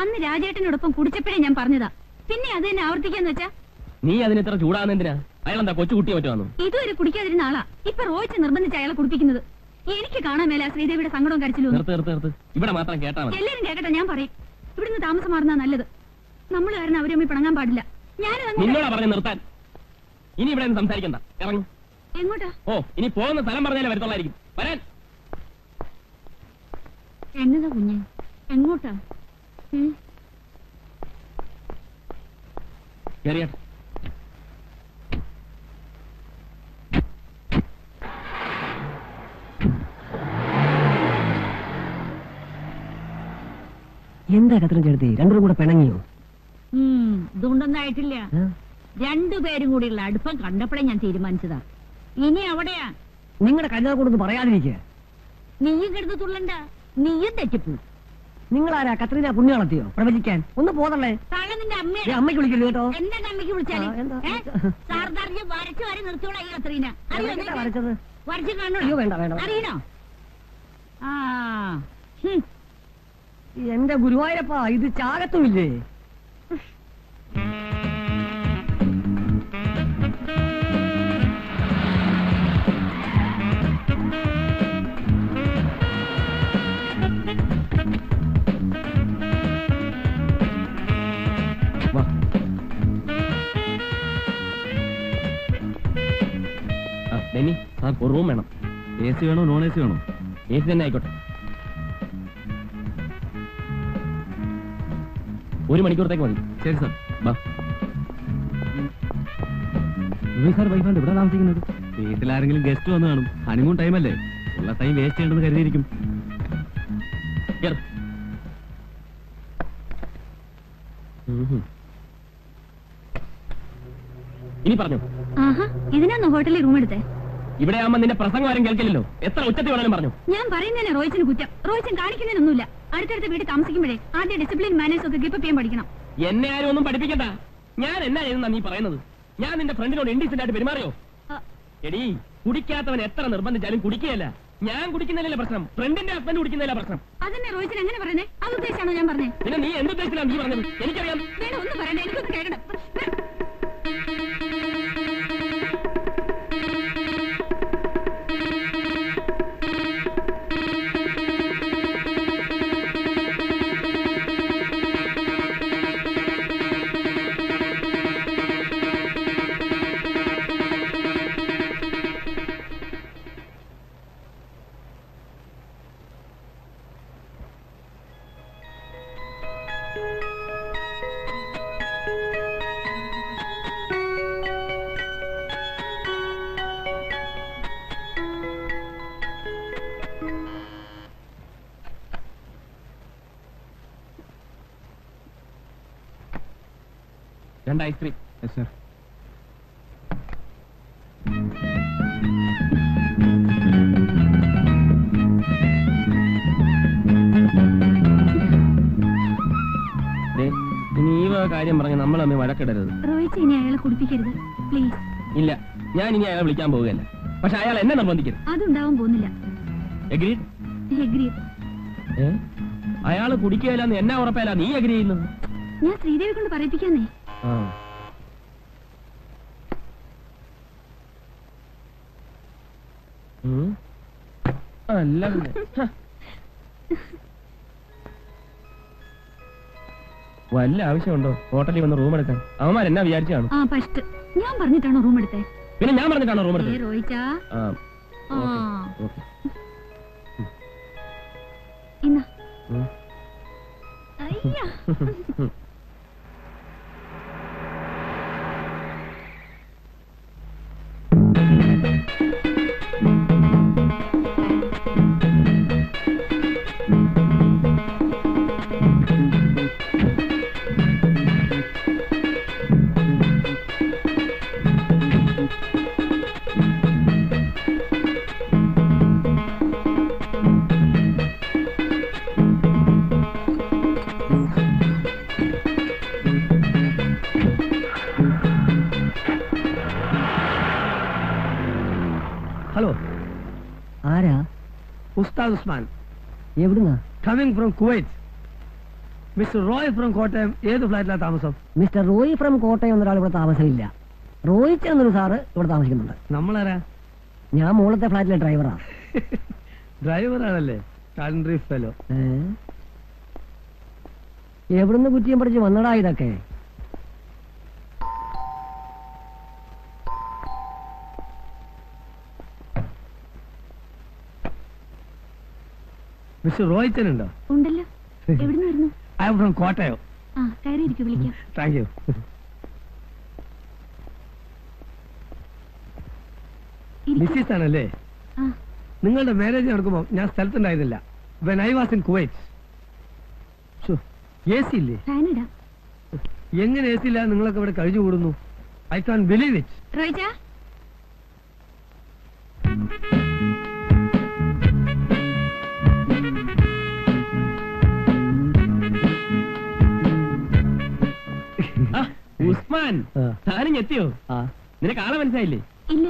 അന്ന് രാജേട്ടനോടൊപ്പം കുടിച്ചപ്പോഴേ ഞാൻ പറഞ്ഞതാ. പിന്നെ അത് തന്നെ ആവർത്തിക്കാന്ന് വെച്ചാ? നീ അതിനെത്ര ചൂടാകുന്നെന്തിനാ? അയാളെന്താ കൊച്ചു കുട്ടിയെ പറ്റുവാന്നു? ഇതുവരെ കുടിക്കാതിരുന്ന ആളാ ഇപ്പൊ റോയിച്ച് നിർബന്ധിച്ച് അയാളെ കുടിപ്പിക്കുന്നത്. എനിക്ക് കാണാൻ മേല ശ്രീദേവിയുടെ സങ്കടവും കരച്ചിലും. ഇവിടെ മാത്രം കേട്ടാ മതി. എല്ലാരും കേക്കട്ടെ, ഞാൻ പറയും. ഇവിടുന്ന് താമസം മാറുന്ന നല്ലത്. നമ്മൾ കാരണം അവരെ തമ്മിൽ പിണങ്ങാൻ പാടില്ല. നിന്നോടാ പറഞ്ഞു നിർത്താൻ. ഇനി ഇവിടെ സംസാരിക്കണ്ട, ഇറങ്ങും. എങ്ങോട്ടാ? ഓ, ഇനി പോകുന്ന സ്ഥലം പറഞ്ഞാലേ വരത്തുള്ളായിരിക്കും. വരാൻ. എന്നതാ കുഞ്ഞെ, എങ്ങോട്ടാ? കേറിയാട്ടെ. എന്താ കത്രം ചേർത്തി? രണ്ടും കൂടെ പിണങ്ങിയോ? ഇതുകൊണ്ടൊന്നും ആയിട്ടില്ല. രണ്ടുപേരും കൂടിയുള്ള അടുപ്പം കണ്ടപ്പോഴേ ഞാൻ തീരുമാനിച്ചതാ. ഇനി അവിടെയാ. നിങ്ങളുടെ കല്യാണം കൊണ്ടൊന്നും പറയാതിരിക്കുക. നീയും കിടന്ന് തുള്ളണ്ട, നീയും തെറ്റിപ്പോ. നിങ്ങളാരാ കത്രീന പുണ്യാളത്തിയോ പ്രവചിക്കാൻ? ഒന്ന് പോതല്ലേ. നിന്റെ അമ്മയ്ക്ക് വിളിക്കില്ല കേട്ടോ. എന്താ അമ്മയ്ക്ക് വിളിച്ചാല്? സാർദാർജി വരച്ചു വരെ നിർത്തിയോളാ ഈ കത്രീന. വരച്ചത് വരച്ചു കാണണോ? വേണ്ട വേണ്ട. അറിയണോ? എന്റെ ഗുരുവായൂരപ്പാ, ഇത് ചാകത്തുമില്ലേ? ഒരു റൂം വേണം. AC വേണോ നോൺ AC വേണോ? AC തന്നെ ആയിക്കോട്ടെ. 1 മണിക്കൂറത്തേക്ക് മതി. ശരി സാർ. സാർ വൈഫാണ്ട് ഇവിടെ താമസിക്കുന്നത്? വീട്ടിലാരെങ്കിലും ഗസ്റ്റ് വന്ന് കാണും. ഹണിമൂൺ ടൈമല്ലേ, ഉള്ള ടൈം വേസ്റ്റ് ചെയ്യണമെന്ന് കരുതിയിരിക്കും. ഇനി പറഞ്ഞു. ഇതിനാണോ ഹോട്ടലിൽ റൂം എടുത്തേ? ഇവിടെ ആവുമ്പോ നിന്റെ പ്രസംഗം ആരും കേൾക്കില്ലല്ലോ. എത്ര ഉച്ചത്തിൽ വേണമെങ്കിലും പറഞ്ഞു. ഞാൻ പറയുന്നതിന് റോയിച്ചിന് കുറ്റം. റോയിച്ചൻ കാണിക്കുന്നതിനൊന്നുമില്ല. അടുത്തടുത്ത് വീട് താമസിക്കുമ്പോഴേ ആദ്യം ഡിസിപ്ലിൻ മാനേഴ്സ് ഒക്കെ കീപ്പ് ചെയ്യാൻ പഠിക്കണം. എന്നെ ആരും ഒന്നും പഠിപ്പിക്കണ്ട. ഞാൻ എന്നാ ചെയ്യുന്ന നീ പറയുന്നത്? ഞാൻ നിന്റെ ഫ്രണ്ടിനോട് ഇൻഡീസെന്റ് ആയിട്ട് പെരുമാറിയോ? എടീ, കുടിക്കാത്തവൻ എത്ര നിർബന്ധിച്ചാലും കുടിക്കുകയല്ല. ഞാൻ കുടിക്കുന്നതിലല്ല പ്രശ്നം, ഫ്രണ്ടിന്റെ ഹസ്ബൻഡ് കുടിക്കുന്നതില്ല പ്രശ്നം. അതന്നെ റോയിച്ചൻ എങ്ങനെ പറഞ്ഞേ? അത് ഉദ്ദേശിച്ചാണോ ഞാൻ പറഞ്ഞേ? പിന്നെ നീ എന്തുദ്ദേശിച്ചാണ് നീ പറഞ്ഞത്? എനിക്കറിയാം. വേണ്ട, ഒന്നും പറയണ്ട, എനിക്കൊന്ന് കേൾക്കണം. രണ്ട് ഐസ്ക്രീം. Yes sir. ഇനി ഈ കാര്യം പറഞ്ഞ് നമ്മൾ അമ്മ വഴക്കിടരുത്. റോയിച്ച് ഇനി അയാളെ കുടിപ്പിക്കരുത് പ്ലീസ്. ഇല്ല, ഞാൻ ഇനി അയാളെ വിളിക്കാൻ പോവുകയല്ല. പക്ഷെ അയാൾ എന്നെ നിർബന്ധിക്കരുത്. അതുണ്ടാവാൻ പോകുന്നില്ല. എഗ്രീഡ്? എഗ്രീഡ്. അയാള് കുടിക്കുകയില്ലെന്ന് എന്നാ ഉറപ്പല്ല നീ എഗ്രി ചെയ്യുന്നത്? ഞാൻ ശ്രീദേവി കൊണ്ട് പറയിപ്പിക്കാന്നേ. അല്ല, വല്ല ആവശ്യമുണ്ടോ ഹോട്ടലിൽ വന്ന് റൂം എടുക്കാൻ? അവന്മാർ എന്നാ വിചാരിച്ചാണ്? ഞാൻ പറഞ്ഞിട്ടാണോ റൂം എടുത്തേ? പിന്നെ ഞാൻ പറഞ്ഞിട്ടാണോ റൂം എടുത്തത്? റോയിച്ചാ ഹലോ, ആരാ? ഉസ്താദ് ഉസ്മാൻ. എവിടുന്നാ? Coming from Kuwait. Mister Roy from Kottayam ഏത് ഫ്ലാറ്റിലാണ് താമസം? മിസ്റ്റർ റോയ് ഫ്രം കോട്ടയം എന്നൊരാൾ ഇവിടെ താമസമില്ല. റോയിച്ച് എന്നൊരു സാറ് ഇവിടെ താമസിക്കുന്നുണ്ട്. നമ്മളാരാ? ഞാൻ മുകളത്തെ ഫ്ലാറ്റിലെ ഡ്രൈവറാ. ഡ്രൈവറാണല്ലേ? Country fellow. എവിടുന്ന് കുറ്റിയും പഠിച്ച് വന്നടാ ഇതൊക്കെ? മിസ്റ്റർ റോയിച്ചനുണ്ടോ? ഉണ്ടല്ലോ. എവിടുന്ന് വരുന്നു? I am from Kottayam. ആ കയറിയിരിക്കും, വിളിക്കാം. Thank you. മിസ്സിസ് ആണല്ലേ? ആ നിങ്ങളുടെ മാരേജ് നടക്കുമ്പോൾ ഞാൻ സ്ഥലത്തുണ്ടായിരുന്നില്ല. When I was in Kuwait. A C ഇല്ലേ? ഫാനിടാം. എങ്ങനെ എ സി ഇല്ല നിങ്ങളൊക്കെ ഇവിടെ കഴിഞ്ഞു കൂടുന്നു? I can believe it. റോയിച്ചാ, ഉസ്മാൻ, താനും എത്തിയോ? നിനക്ക് ആളെ മനസ്സിലായില്ലേ? ഇല്ല.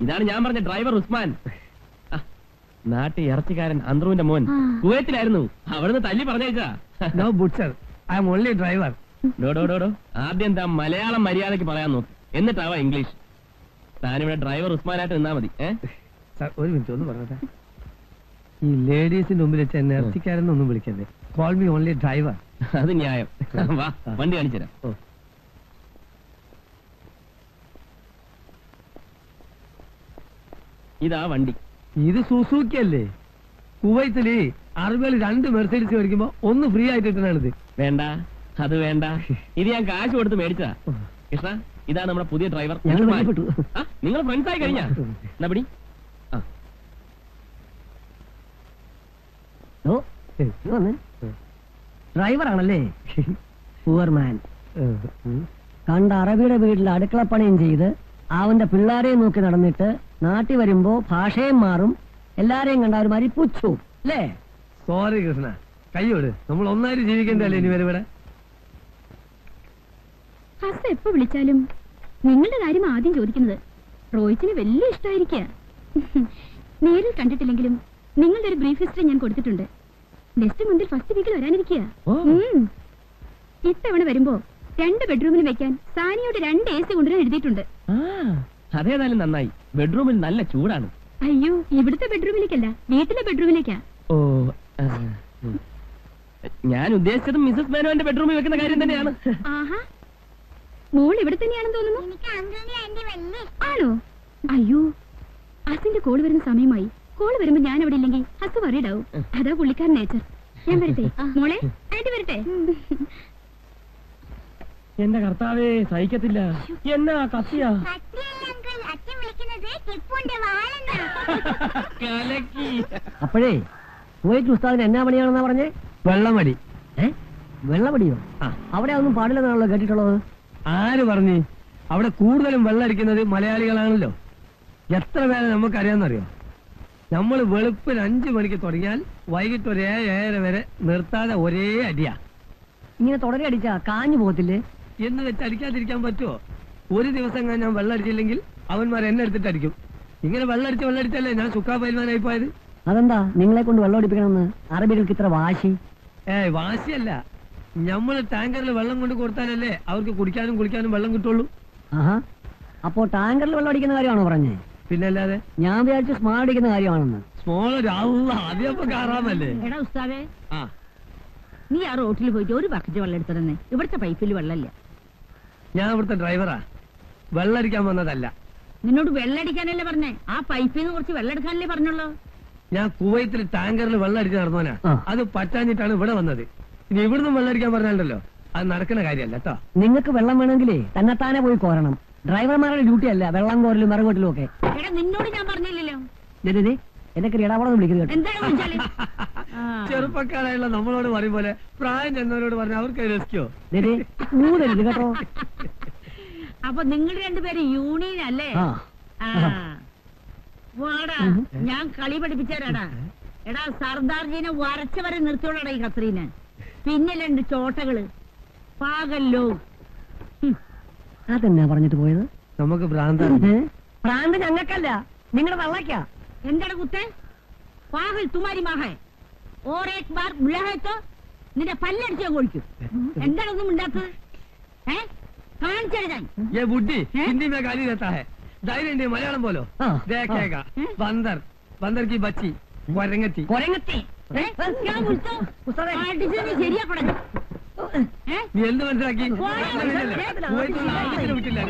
ഇതാണ് ഞാൻ പറഞ്ഞ ഡ്രൈവർ ഉസ്മാൻ. നാട്ടിൽ ഇറച്ചിക്കാരൻ അന്ത്രുവിന്റെ മോൻ ആ. കുവൈത്തിലായിരുന്നു. അവിടുന്ന് തല്ലി പറഞ്ഞേച്ചാ. No butcher, I am only driver. ഡോ ആദ്യം താൻ മലയാളം മര്യാദയ്ക്ക് പറയാൻ നോക്ക്, എന്നിട്ടാവാ ഇംഗ്ലീഷ്. താനിവിടെ ഡ്രൈവർ ഉസ്മാനായിട്ട് നിന്നാ മതി. സാർ ഒരു മിനിറ്റ് ഒന്ന് പറഞ്ഞേ. ഈ ലേഡീസിന്റെ മുമ്പിൽ വെച്ച് എന്നെ ഇറച്ചിക്കാരെന്നൊന്നും വിളിക്കരുത്. Call me only driver. അത് ന്യായം. വാ, വണ്ടി കാണിച്ചുതരാം. ഇതാ വണ്ടി. ഇത് സുസൂക്കി അല്ലേ? കുവൈത്തില് അറബികൾ 2 മെർസൈഡീസ് മേടിക്കുമ്പോ ഒന്ന് ഫ്രീ ആയിട്ട് കിട്ടണത്. വേണ്ട, അത് വേണ്ട. ഇത് ഞാൻ കാശ് കൊടുത്ത് മേടിച്ചതാ. കൃഷ്ണ, ഇതാണ് നമ്മുടെ പുതിയ ഡ്രൈവർ. ഞങ്ങൾ പരിചയപ്പെട്ടു. നിങ്ങൾ ഫ്രണ്ട്സ് ആയി കഴിഞ്ഞാ? എന്നാ പിടി. ഡ്രൈവറാണല്ലേ? Poor man. കണ്ട അറബിയുടെ വീട്ടിൽ അടുക്കളപ്പണിയും ചെയ്ത് അവന്റെ പിള്ളേരെയും നോക്കി നടന്നിട്ട് നാട്ടിൽ വരുമ്പോ ഭാഷയും മാറും, എല്ലാരെയും കണ്ട ഒരു മാതിരി പുച്ഛവും അല്ലേ? സോറി കൃഷ്ണ, കയ്യോട്. നമ്മൾ ഒന്നായിട്ട് ജീവിക്കണ്ടല്ലേ ഇനി വരെ ഇവിടെ? ഹസ് എപ്പോ വിളിച്ചാലും നിങ്ങളുടെ കാര്യം ആദ്യം ചോദിക്കുന്നത്. റോയിച്ചിന് വലിയ ഇഷ്ടമായിരിക്കുക. നേരിൽ കണ്ടിട്ടില്ലെങ്കിലും നിങ്ങളുടെ ഒരു ബ്രീഫ് ഹിസ്റ്ററി ഞാൻ കൊടുത്തിട്ടുണ്ട്. നെക്സ്റ്റ് മന്തിൽ ഫസ്റ്റ് വീക്കിൽ വരാനിരിക്കുക. ഇത്തവണ വരുമ്പോ 2 ബെഡ്റൂമിൽ വെക്കാൻ സാനിയോട് 2 AC കൊണ്ടുവരാൻ എഴുതിയിട്ടുണ്ട്. അതേതായാലും നന്നായി. ബെഡ്റൂമിൽ നല്ല ചൂടാണ്. അയ്യോ, ഇവിടുത്തെ ബെഡ്റൂമിലേക്കല്ല, വീട്ടിലെ ബെഡ്റൂമിലേക്കാ. ഓ, ഞാൻ ഉദ്ദേശിച്ചത് മിസസ് മേനോന്റെ ബെഡ്റൂമിൽ വെക്കുന്ന കാര്യം തന്നെയാണ്. ആഹാ, മോൾ ഇവിടെ തന്നെയാണെന്ന് തോന്നുന്നു. ആണോ? അയ്യോ, അസിന്റെ കോള് വരുന്ന സമയമായി. കോള് വരുമ്പോ ഞാൻ അവിടെ ഇല്ലെങ്കിൽ ഹസ് വറീഡാവും. അതാ പുള്ളിക്കാരൻ നേച്ചർ. ഞാൻ വരട്ടെ മോളെ? ആന്റി വരട്ടെ? എന്റെ കർത്താവേ, സഹിക്കത്തില്ല. എന്നാ കത്തിയാ? കലക്കി. അപ്പോഴേ കുവൈറ്റ് ഉസ്താദിന് എന്നാ പണിയാണെന്നാ പറഞ്ഞേ? വെള്ളമടി. വെള്ളമടിയോ? അവിടെ ഒന്നും പാടില്ലെന്നാണല്ലോ കേട്ടിട്ടുള്ളത്. ആര് പറഞ്ഞു? അവിടെ കൂടുതലും വെള്ളം അടിക്കുന്നത് മലയാളികളാണല്ലോ. എത്ര പേരെ നമുക്കറിയാമെന്നറിയോ? നമ്മൾ വെളുപ്പിന് 5 മണിക്ക് തുടങ്ങിയാൽ വൈകിട്ട് ഒരു 7-7:30 വരെ നിർത്താതെ ഒരേ അടിയാ. ഇങ്ങനെ തുടരെ അടിച്ചാ കാഞ്ഞു പോകത്തില്ലേ? എന്ന് വെച്ച് അടിക്കാതിരിക്കാൻ പറ്റുമോ? ഒരു ദിവസം ഞാൻ വെള്ളം അടിച്ചില്ലെങ്കിൽ അവന്മാർ എന്നെ എടുത്തിട്ട് അടിക്കും. ഇങ്ങനെ വെള്ളമടിച്ചല്ലേ ഞാൻ സുക്കാ പൈൽവാനായി പോയത്. അതെന്താ നിങ്ങളെ കൊണ്ട് വെള്ളം അടിപ്പിക്കണമെന്ന് അറബികൾക്ക് ഇത്ര വാശി? വാശിയല്ല, നമ്മള് ടാങ്കറിൽ വെള്ളം കൊണ്ട് കൊടുത്താലല്ലേ അവർക്ക് കുടിക്കാനും കുളിക്കാനും വെള്ളം കിട്ടുള്ളൂ. ആഹാ, അപ്പോ ടാങ്കറിൽ വെള്ളം അടിക്കുന്ന കാര്യമാണോ പറഞ്ഞേ? പിന്നല്ലാതെ. ഞാൻ വിചാരിച്ചു സ്മാൾ അടിക്കുന്ന കാര്യമാണെന്ന്. സ്മോൾ ആദ്യമൊക്കെ കാറാമല്ലേ? എടാ ഉസ്താദേ, ആ, നീ ആ റോട്ടിൽ പോയിട്ട് ഒരു ബക്കറ്റ് വെള്ളം എടുത്തിരുന്നേ. ഇവിടുത്തെ പൈപ്പിൽ വെള്ളമില്ല. ഞാൻ ഇവിടുത്തെ ഡ്രൈവറാ, വെള്ളടിക്കാൻ വന്നതല്ല. നിന്നോട് വെള്ളടിക്കാനല്ലേ പറഞ്ഞേ? ആ പൈപ്പിൽ നിന്ന് കുറച്ച് വെള്ളം എടുക്കാനല്ലേ പറഞ്ഞുള്ളൂ. ഞാൻ കുവൈത്തിൽ ടാങ്കറിൽ വെള്ളം അടിച്ച് നടന്നവനാ. ആ. അത് പറ്റാഞ്ഞിട്ടാണ് ഇവിടെ വന്നത്. ഇനി ഇവിടുന്ന് വെള്ളം അടിക്കാൻ പറഞ്ഞാലല്ലോ അത് നടക്കുന്ന കാര്യമല്ല കേട്ടോ. നിങ്ങൾക്ക് വെള്ളം വേണമെങ്കിലേ തന്നെത്താനെ പോയി കോരണം. ഡ്രൈവർമാരുടെ ഡ്യൂട്ടി അല്ല വെള്ളം കോരലും മറുകോട്ടിലും ഒക്കെ. എടാ നിന്നോട് ഞാൻ പറഞ്ഞില്ലല്ലോ. എന്നെ ഇടാവളം വിളിക്കുന്നത് കേട്ടോ. എന്താണ് വിളിച്ചാല്? ചെറുപ്പക്കാരായുള്ള നമ്മളോട് പറയും പോലെ പ്രായം ചെന്നവരോട് പറഞ്ഞ അവർക്ക് രസിക്കോ? ഊതരുത് കേട്ടോ. അപ്പൊ നിങ്ങൾ രണ്ടുപേരും യൂണിയൻ അല്ലേ? ആ. വാടാ, ഞാൻ കളി പഠിപ്പിച്ചാരാടാ. എടാ സർദാർജീനെ വരച്ചവരെ നിർത്തിയോളാടാ ഈ കത്രീനെ. പിന്നെ 2 ചോട്ടകള് പാകല്ലോ. അതെന്നാ പറഞ്ഞിട്ട് പോയത്? നമുക്ക് ഭ്രാന്താണ്. പ്രാന്ത് ഞങ്ങൾക്കല്ല, നിങ്ങളുടെ തള്ളക്കാ. എന്താണ് കുത്തേ? പാകൽ തുമാരി മാഹേ. और एक बार बुला है तो നിന്റെ പല്ലടിച്ച് ഞാൻ കൊഴിക്കും. എന്താണൊന്നും ഉണ്ടാത്തത്? കാണിച്ചേ ഞാൻ. ये बुड्ढी हिंदी में गाली देता है, धैर्य नहीं मलयालम बोलो। देखेगा बंदर, बंदर की बच्ची कोरंगती। കൊരങ്ങത്തി ഞാൻ വിളിച്ചോ? അടിച്ച് നീ ശരിയാക്കണം. നീ എന്ത് മനസ്സിലാക്കി? കുവൈത്തുള്ള ആദ്യത്തിന് വിട്ടില്ല.